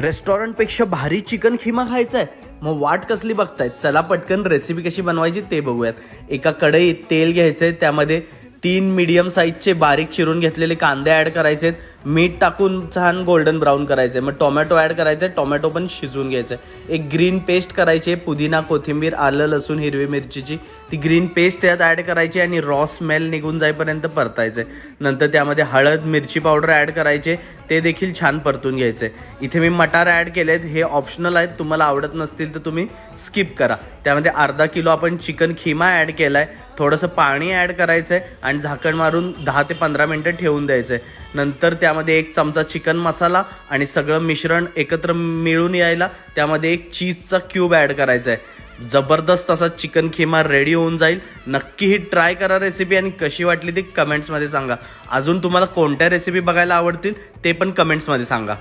रेस्टॉरंटपेक्षा भारी चिकन खिमा खायचा आहे? मग वाट कसली बघतायत? चला पटकन रेसिपी कशी बनवायची ते बघूयात. एका कढईत तेल घ्यायचंय, त्यामध्ये 3 मीडियम साईजचे बारीक चिरून घेतलेले कांदे ॲड करायचे, मीठ टाकून छान गोल्डन ब्राऊन करायचे. मग टोमॅटो ॲड करायचे, टोमॅटो पण शिजवून घ्यायचं. एक ग्रीन पेस्ट करायची, पुदिना, कोथिंबीर, आलं, लसूण, हिरवी मिरचीची ती ग्रीन पेस्ट त्यात ॲड करायची आणि रॉ स्मेल निघून जाईपर्यंत परतायचे. नंतर त्यामध्ये हळद, मिरची पावडर ॲड करायचे, ते देखील छान परतून घ्यायचे. इथे मी मटार ॲड केलेत, हे ऑप्शनल आहेत, तुम्हाला आवडत नसतील तर तुम्ही स्किप करा. त्यामध्ये अर्धा किलो आपण चिकन खिमा ॲड केलाय, थोडंसं पाणी ॲड करायचं आहे आणि झाकण मारून 10 ते 15 मिनटं ठेवून द्यायचं आहे. नंतर त्यामध्ये 1 चमचा चिकन मसाला आणि सगळं मिश्रण एकत्र मिळून यायला त्यामध्ये 1 चीजचा क्यूब ॲड करायचा आहे. जबरदस्त असा चिकन खिमा रेडी होऊन जाईल. नक्की ही ट्राय करा रेसिपी आणि कशी वाटली ती कमेंट्समध्ये सांगा. अजून तुम्हाला कोणत्या रेसिपी बघायला आवडतील ते पण कमेंट्समध्ये सांगा.